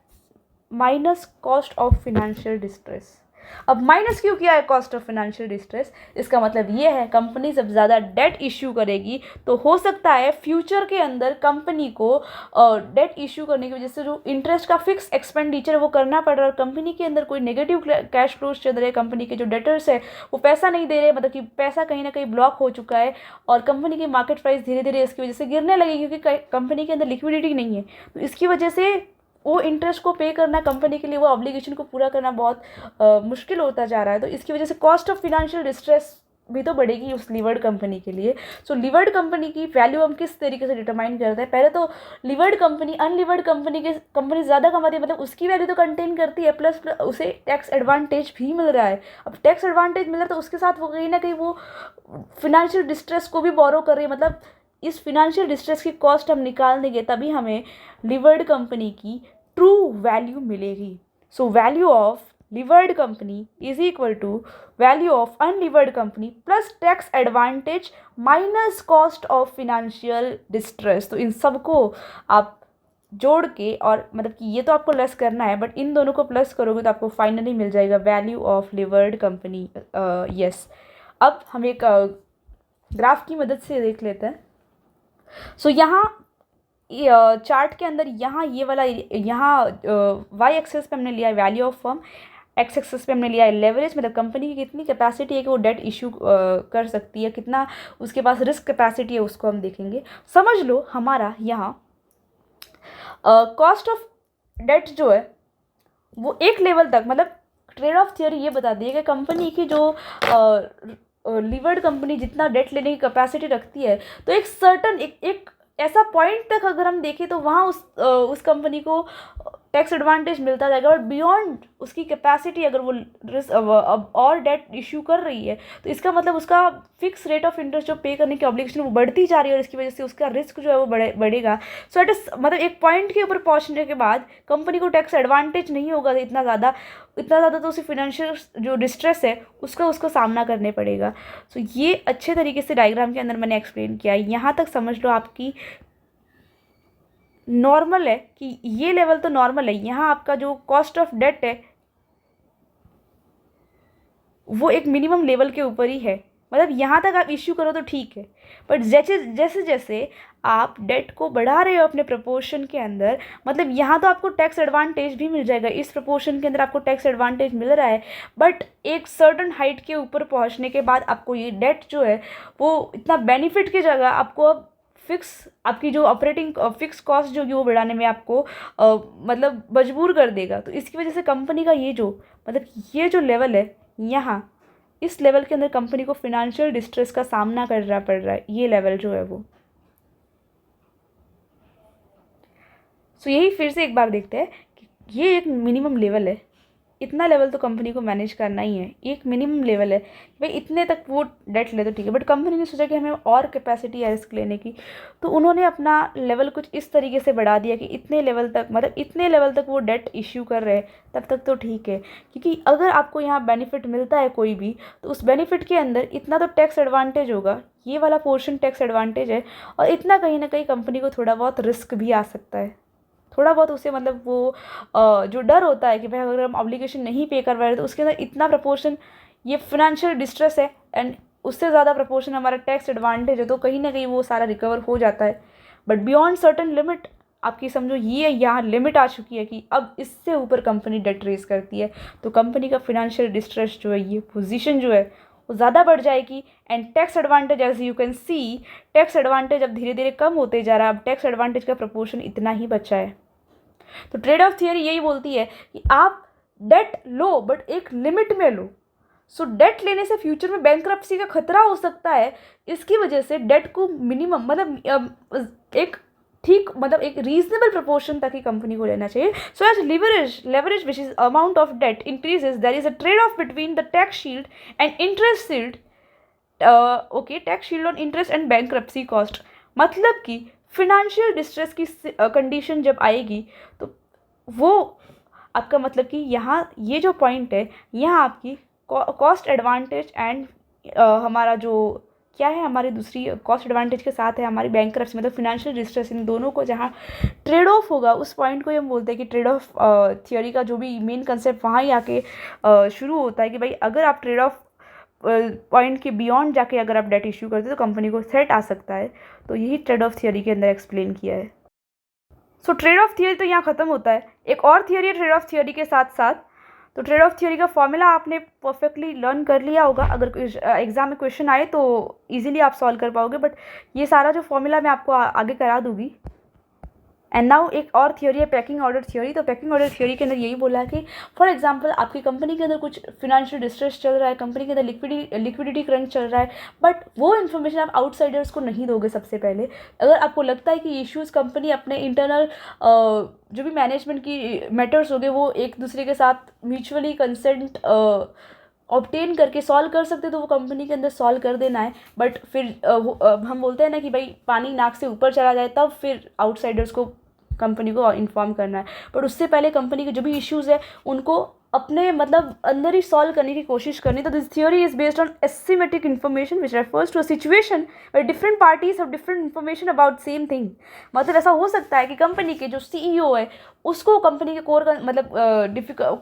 minus cost of financial distress. अब माइनस क्यों किया है कॉस्ट ऑफ फाइनेंशियल डिस्ट्रेस? इसका मतलब ये है कंपनी जब ज़्यादा डेट इश्यू करेगी तो हो सकता है फ्यूचर के अंदर कंपनी को डेट इश्यू करने की वजह से जो इंटरेस्ट का फिक्स एक्सपेंडिचर वो करना पड़ रहा है, और कंपनी के अंदर कोई नेगेटिव कैश फ्लोज चल रहे हैं, कंपनी के जो डेटर्स है वो पैसा नहीं दे रहे, मतलब कि पैसा कहीं ना कहीं ब्लॉक हो चुका है, और कंपनी की मार्केट प्राइस धीरे धीरे इसकी वजह से गिरने लगी, क्योंकि कंपनी के अंदर लिक्विडिटी नहीं है। तो इसकी वजह से वो इंटरेस्ट को पे करना कंपनी के लिए, वो ऑब्लिगेशन को पूरा करना बहुत मुश्किल होता जा रहा है। तो इसकी वजह से कॉस्ट ऑफ फाइनेंशियल डिस्ट्रेस भी तो बढ़ेगी उस लीवर्ड कंपनी के लिए। सो लीवर्ड कंपनी की वैल्यू हम किस तरीके से डिटरमाइन करते हैं? पहले तो लीवर्ड कंपनी अनलीवर्ड कंपनी ज़्यादा कमाती है, मतलब उसकी वैल्यू तो कंटेन करती है, प्लस उसे टैक्स एडवांटेज भी मिल रहा है। अब टैक्स एडवांटेज मिल रहा है तो उसके साथ वो कहीं ना कहीं वो फिनेंशियल डिस्ट्रेस को भी बोरो कर रही है, मतलब इस फिनेंशियल डिस्ट्रेस की कॉस्ट हम निकाल देंगे तभी हमें लीवर्ड कंपनी की ट्रू वैल्यू मिलेगी। So value of levered company is equal to value of unlevered company plus tax advantage minus cost of financial distress. तो इन सबको आप जोड़ के, और मतलब कि ये तो आपको लेस करना है, बट इन दोनों को प्लस करोगे तो आपको फाइनली मिल जाएगा value of levered company. Yes, अब हम एक ग्राफ की मदद से देख लेते हैं। सो यहाँ चार्ट के अंदर यहाँ ये वाला, यहाँ वाई एक्सेस पे हमने लिया है value of firm, X axis पे हमने लिया है लेवरेज, मतलब कंपनी की कितनी कैपेसिटी है कि वो डेट इशू कर सकती है, कितना उसके पास रिस्क कैपेसिटी है, उसको हम देखेंगे। समझ लो हमारा यहाँ कॉस्ट ऑफ डेट जो है वो एक लेवल तक, मतलब ट्रेड ऑफ थियोरी ये बता दी है कि कंपनी की जो लीवर्ड कंपनी जितना डेट लेने की कैपेसिटी रखती है, तो एक सर्टन एक ऐसा पॉइंट तक अगर हम देखें तो वहाँ उस कंपनी को टैक्स एडवांटेज मिलता जाएगा, और बियॉन्ड उसकी कैपेसिटी अगर वो अब और डेट इशू कर रही है तो इसका मतलब उसका फिक्स रेट ऑफ इंटरेस्ट जो पे करने की ऑब्लिगेशन वो बढ़ती जा रही है, और इसकी वजह से उसका रिस्क जो है वो बढ़ेगा। सो मतलब एक पॉइंट के ऊपर पहुंचने के बाद कंपनी को टैक्स एडवांटेज नहीं होगा इतना ज़्यादा तो उसे फिनेंशियल जो डिस्ट्रेस है उसको सामना करने पड़ेगा। सो ये अच्छे तरीके से डायग्राम के अंदर मैंने एक्सप्लेन किया। यहाँ तक समझ लो आपकी नॉर्मल है कि ये लेवल तो नॉर्मल है, यहाँ आपका जो कॉस्ट ऑफ डेट है वो एक मिनिमम लेवल के ऊपर ही है, मतलब यहाँ तक आप इश्यू करो तो ठीक है, बट जैसे जैसे आप डेट को बढ़ा रहे हो अपने प्रपोर्शन के अंदर, मतलब यहाँ तो आपको टैक्स एडवांटेज भी मिल जाएगा, इस प्रपोर्शन के अंदर आपको टैक्स एडवांटेज मिल रहा है, बट एक सर्टन हाइट के ऊपर पहुँचने के बाद आपको ये डेट जो है वो इतना बेनिफिट की जगह आपको अब फिक्स आपकी जो ऑपरेटिंग फिक्स कॉस्ट जो वो बढ़ाने में आपको मतलब मजबूर कर देगा। तो इसकी वजह से कंपनी का ये जो लेवल है, यहाँ इस लेवल के अंदर कंपनी को फिनेंशियल डिस्ट्रेस का सामना करना पड़ रहा है, ये लेवल जो है वो। सो यही फिर से एक बार देखते हैं कि ये एक मिनिमम लेवल है, इतना लेवल तो कंपनी को मैनेज करना ही है, एक मिनिमम लेवल है भाई, इतने तक वो डेट ले तो ठीक है, बट कंपनी ने सोचा कि हमें और कैपेसिटी है रिस्क लेने की, तो उन्होंने अपना लेवल कुछ इस तरीके से बढ़ा दिया कि इतने लेवल तक, मतलब इतने लेवल तक वो डेट इश्यू कर रहे हैं, तब तक तो ठीक है, क्योंकि अगर आपको यहाँ बेनिफिट मिलता है कोई भी, तो उस बेनिफिट के अंदर इतना तो टैक्स एडवांटेज होगा, ये वाला पोर्शन टैक्स एडवांटेज है, और इतना कहीं ना कहीं कंपनी को थोड़ा बहुत रिस्क भी आ सकता है, थोड़ा बहुत उसे मतलब वो जो डर होता है कि भाई अगर हम ऑब्लिगेशन नहीं पे कर पा रहे तो उसके अंदर इतना प्रपोर्शन ये फिनेंशियल डिस्ट्रेस है, एंड उससे ज़्यादा प्रपोर्शन हमारा टैक्स एडवांटेज है, तो कहीं ना कहीं वो सारा रिकवर हो जाता है। बट बियॉन्ड सर्टन लिमिट, आपकी समझो ये यहाँ लिमिट आ चुकी है कि अब इससे ऊपर कंपनी डेट रेज करती है, तो कंपनी का फिनेंशियल डिस्ट्रेस जो है, ये पोजीशन जो है वो ज़्यादा बढ़ जाएगी। And tax advantage, as you can see, tax advantage अब धीरे धीरे कम होते जा रहा है, अब टैक्स एडवांटेज का प्रपोर्शन इतना ही बचा है। तो ट्रेड ऑफ थियरी यही बोलती है कि आप डेट लो बट एक लिमिट में लो। सो डेट लेने से फ्यूचर में बैंक्रप्सी का खतरा हो सकता है, इसकी वजह से डेट को मिनिमम मतलब एक ठीक मतलब एक रीजनेबल प्रोपोर्शन तक ही कंपनी को लेना चाहिए। So as leverage which is amount of debt increases, there is a trade off between the tax shield and interest shield, okay, tax shield on interest and bankruptcy cost. मतलब कि financial distress की condition जब आएगी तो वो आपका मतलब कि यहाँ ये जो पॉइंट है, यहाँ आपकी कॉस्ट एडवांटेज एंड हमारा जो क्या है, हमारी दूसरी कॉस्ट एडवांटेज के साथ है हमारी बैंक्रप्सी मतलब फिनेंशियल डिस्ट्रेस, इन दोनों को जहाँ ट्रेड ऑफ होगा उस पॉइंट को हम बोलते हैं कि ट्रेड ऑफ थियोरी का जो भी मेन कंसेप्ट वहाँ ही आके शुरू होता है कि भाई अगर आप ट्रेड ऑफ पॉइंट के बियॉन्ड जाके अगर आप डेट इश्यू करते हो तो कंपनी को थ्रेट आ सकता है। तो यही ट्रेड ऑफ थियोरी के अंदर एक्सप्लेन किया है। सो ट्रेड ऑफ थियोरी तो यहाँ ख़त्म होता है। एक और थियोरी है ट्रेड ऑफ थियोरी के साथ साथ, तो ट्रेड ऑफ थियोरी का फॉर्मूला आपने परफेक्टली लर्न कर लिया होगा, अगर एग्जाम में क्वेश्चन आए तो इजीली आप सॉल्व कर पाओगे, बट ये सारा जो फॉर्मूला मैं आपको आगे करा दूंगी। एंड नाउ एक और थियोरी है पैकिंग ऑर्डर थियोरी। तो पैकिंग ऑर्डर थियोरी के अंदर यही बोला है कि फॉर एग्जांपल आपकी कंपनी के अंदर कुछ फिनेंशियल डिस्ट्रेस चल रहा है, कंपनी के अंदर लिक्विडिटी क्रंच चल रहा है, बट वो इन्फॉर्मेशन आप आउटसाइडर्स को नहीं दोगे सबसे पहले। अगर आपको लगता है कि इश्यूज़ कंपनी अपने इंटरनल जो भी मैनेजमेंट की मैटर्स होंगे वो एक दूसरे के साथ म्यूचुअली कंसेंट ऑब्टेन करके सॉल्व कर सकते तो वो कंपनी के अंदर सॉल्व कर देना है। बट फिर हम बोलते हैं ना कि भाई पानी नाक से ऊपर चला जाए तब फिर आउटसाइडर्स को कंपनी को इन्फॉर्म करना है, बट उससे पहले कंपनी के जो भी इश्यूज़ है उनको अपने मतलब अंदर ही सॉल्व करने की कोशिश करनी। तो this theory is based on asymmetric information which refers to a situation where different parties have different information about same thing. मतलब ऐसा हो सकता है कि कंपनी के जो सीईओ है उसको कंपनी के कोर मतलब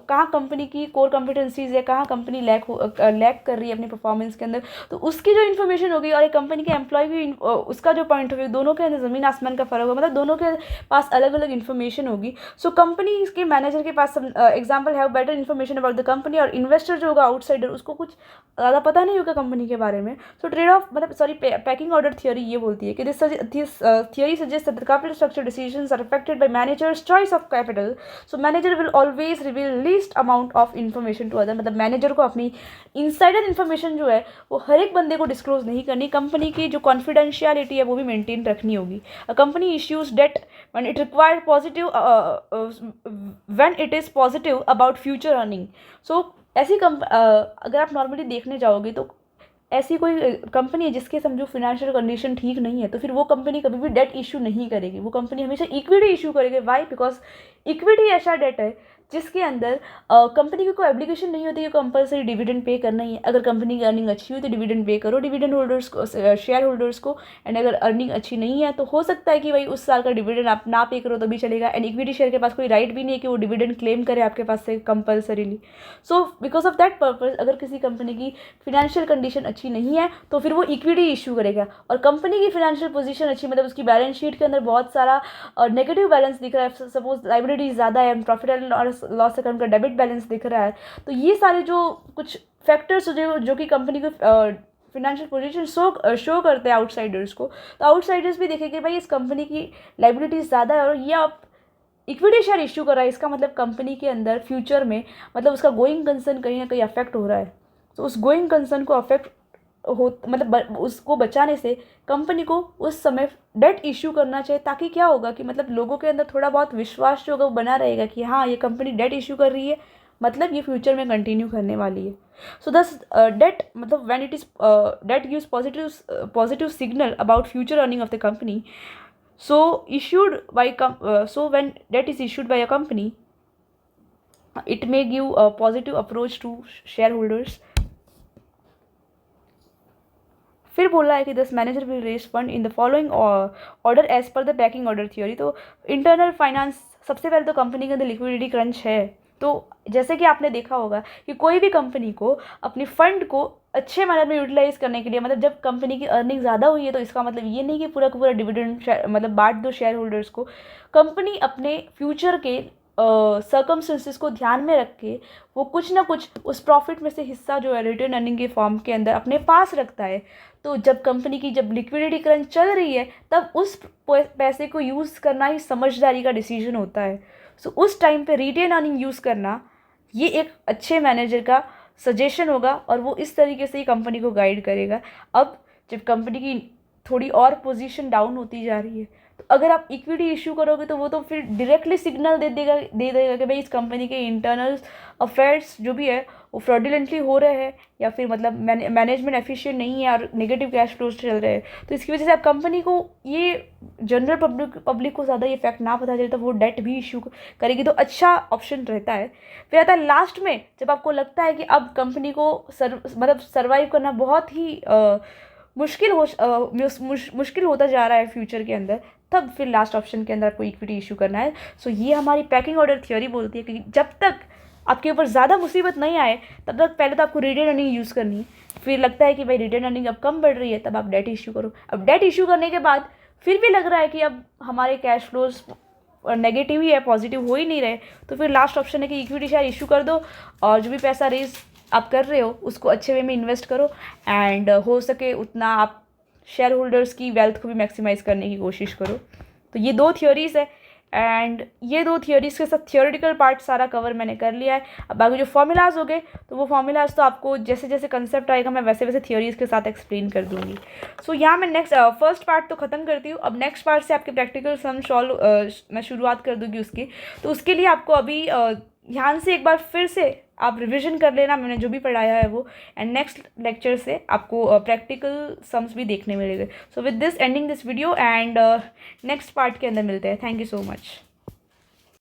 कहाँ कंपनी की कोर कॉम्पिटेंसीज है, कहाँ कंपनी लैक कर रही है अपनी परफॉर्मेंस के अंदर, तो उसकी जो इन्फॉर्मेशन होगी और एक कंपनी के एम्प्लॉय की उसका जो पॉइंट ऑफ व्यू, दोनों के अंदर ज़मीन आसमान का फ़र्क होगा, मतलब दोनों के पास अलग अलग इन्फॉर्मेशन होगी। सो कंपनी के मैनेजर के पास example have better information about the company, और इन्वेस्टर जो होगा आउटसाइडर उसको कुछ ज़्यादा पता नहीं होगा कंपनी के बारे में। सो ट्रेड ऑफ मतलब सॉरी पैकिंग ऑर्डर थियोरी ये बोलती है कि this theory suggest that the capital structure decisions are affected by managers choice of capital. So manager will always reveal least amount of information to other. मतलब manager को अपनी insider information जो है वो हर एक बंदे को डिस्क्लोज नहीं करनी, कंपनी की जो कॉन्फिडेंशियलिटी है वो भी मेंटेन रखनी होगी। A company issues debt when it require positive when it is positive about future earning. So ऐसी अगर आप नॉर्मली देखने जाओगे तो ऐसी कोई कंपनी है जिसके समझो फिनेंशियल कंडीशन ठीक नहीं है तो फिर वो कंपनी कभी भी डेट इशू नहीं करेगी, वो कंपनी हमेशा इक्विटी इशू करेगी। वाई? बिकॉज इक्विटी ऐसा डेट है जिसके अंदर कंपनी की कोई एप्लीकेशन नहीं होती कि कंपलसरी डिविडेंड पे करना ही है। अगर कंपनी की अर्निंग अच्छी हुई तो डिविडेंड पे करो डिविडेंड होल्डर्स को, शेयर होल्डर्स को, एंड अगर अर्निंग अच्छी नहीं है तो हो सकता है कि भाई उस साल का डिविडेंड आप ना पे करो तो भी चलेगा। एंड इक्विटी शेयर के पास कोई राइट भी नहीं है कि वो डिविडेंड क्लेम करे आपके पास से compulsorily. So because of that purpose अगर किसी कंपनी की फिनेंशियल कंडीशन अच्छी नहीं है तो फिर वो इक्विटी इशू करेगा, और कंपनी की फिनेंशियल पोजीशन अच्छी मतलब उसकी बैलेंस शीट के अंदर बहुत सारा नेगेटिव बैलेंस दिख रहा है, सपोज लाइबिलिटीज ज़्यादा है, प्रॉफिट एंड लॉस अकाउंट का डेबिट बैलेंस दिख रहा है, तो ये सारे जो कुछ फैक्टर्स जो कि कंपनी को फिनेंशियल पोजीशन शो करते हैं आउटसाइडर्स को, तो आउटसाइडर्स भी देखेंगे भाई इस कंपनी की लाइबिलिटीज ज़्यादा है और ये आप इक्विटी शेयर इशू कर रहा है, इसका मतलब कंपनी के अंदर फ्यूचर में मतलब उसका गोइंग कंसर्न कहीं ना कहीं अफेक्ट हो रहा है। तो उस गोइंग कंसर्न को अफेक्ट हो मतलब उसको बचाने से कंपनी को उस समय डेट इशू करना चाहिए, ताकि क्या होगा कि मतलब लोगों के अंदर थोड़ा बहुत विश्वास जो होगा वो बना रहेगा कि हाँ ये कंपनी डेट इशू कर रही है, मतलब ये फ्यूचर में कंटिन्यू करने वाली है। सो दस डेट मतलब when it is that gives positive signal about future earning of the company. So issued by so when debt is issued by a company, it may give a positive approach to shareholders. फिर बोला है कि this manager will raise fund in the following order as per the pecking order theory. तो internal finance, सबसे पहले तो company के अंदर लिक्विडिटी क्रंच है, तो जैसे कि आपने देखा होगा कि कोई भी कंपनी को अपनी फंड को अच्छे मैनर में यूटिलाइज करने के लिए, मतलब जब कंपनी की अर्निंग ज़्यादा हुई है तो इसका मतलब ये नहीं कि पूरा का पूरा डिविडेंड मतलब बांट दो शेयर होल्डर्स को। कंपनी अपने फ्यूचर के सर्कमस्टेंसेस को ध्यान में रख के वो कुछ ना कुछ उस प्रॉफिट में से हिस्सा जो है रिटर्न अर्निंग के फॉर्म के अंदर अपने पास रखता है। तो जब कंपनी की जब लिक्विडिटी क्रंच चल रही है तब उस पैसे को यूज़ करना ही समझदारी का डिसीजन होता है। सो उस टाइम पे रिटेन अर्निंग यूज़ करना ये एक अच्छे मैनेजर का सजेशन होगा और वो इस तरीके से ही कंपनी को गाइड करेगा। अब जब कंपनी की थोड़ी और पोजीशन डाउन होती जा रही है तो अगर आप इक्विटी इशू करोगे तो वो तो फिर डायरेक्टली सिग्नल दे देगा कि भाई इस कंपनी के इंटरनल अफेयर्स जो भी है वो फ्रॉडुलेंटली हो रहे हैं या फिर मतलब मैनेजमेंट एफिशिएंट नहीं है और नेगेटिव कैश फ्लोज चल रहे हैं। तो इसकी वजह से आप कंपनी को ये जनरल पब्लिक को ज़्यादा ये फैक्ट ना पता चले तो वो डेट भी इशू करेगी, तो अच्छा ऑप्शन रहता है। फिर आता है लास्ट में, जब आपको लगता है कि अब कंपनी को मतलब सर्वाइव करना बहुत ही मुश्किल होता जा रहा है फ्यूचर के अंदर, तब फिर लास्ट ऑप्शन के अंदर आपको इक्विटी इशू करना है। सो ये हमारी पैकिंग ऑर्डर थ्योरी बोलती है कि जब तक आपके ऊपर ज़्यादा मुसीबत नहीं आए तब तक पहले तो आपको रिटेन अर्निंग यूज़ करनी है। फिर लगता है कि भाई रिटेन अर्निंग अब कम बढ़ रही है तब आप डेट इशू करो। अब डेट इशू करने के बाद फिर भी लग रहा है कि अब हमारे कैश फ्लोज नेगेटिव ही है, पॉजिटिव हो ही नहीं रहे, तो फिर लास्ट ऑप्शन है कि इक्विटी शेयर इशू कर दो और जो भी पैसा रेज आप कर रहे हो उसको अच्छे वे में इन्वेस्ट करो एंड हो सके उतना आप शेयर होल्डर्स की वेल्थ को भी मैक्सिमाइज़ करने की कोशिश करो। तो ये दो थियोरीज़ है एंड ये दो थियोरीज़ के साथ थियोरेटिकल पार्ट सारा कवर मैंने कर लिया है। अब बाकी जो फॉर्मूलाज हो गए तो वो फॉर्मूलाज तो आपको जैसे जैसे कंसेप्ट आएगा मैं वैसे वैसे थियोरीज़ के साथ एक्सप्लेन कर दूँगी। सो यहाँ मैं नेक्स्ट फर्स्ट पार्ट तो ख़त्म करती हूँ। अब नेक्स्ट पार्ट से आपके प्रैक्टिकल सम सॉल्व मैं शुरुआत कर दूँगी उसकी। तो उसके लिए आपको अभी ध्यान से एक बार फिर से आप रिवीजन कर लेना मैंने जो भी पढ़ाया है वो, एंड नेक्स्ट लेक्चर से आपको प्रैक्टिकल सम्स भी देखने मिलेंगे। So with this ending this video and next part के अंदर मिलते हैं। Thank you so much.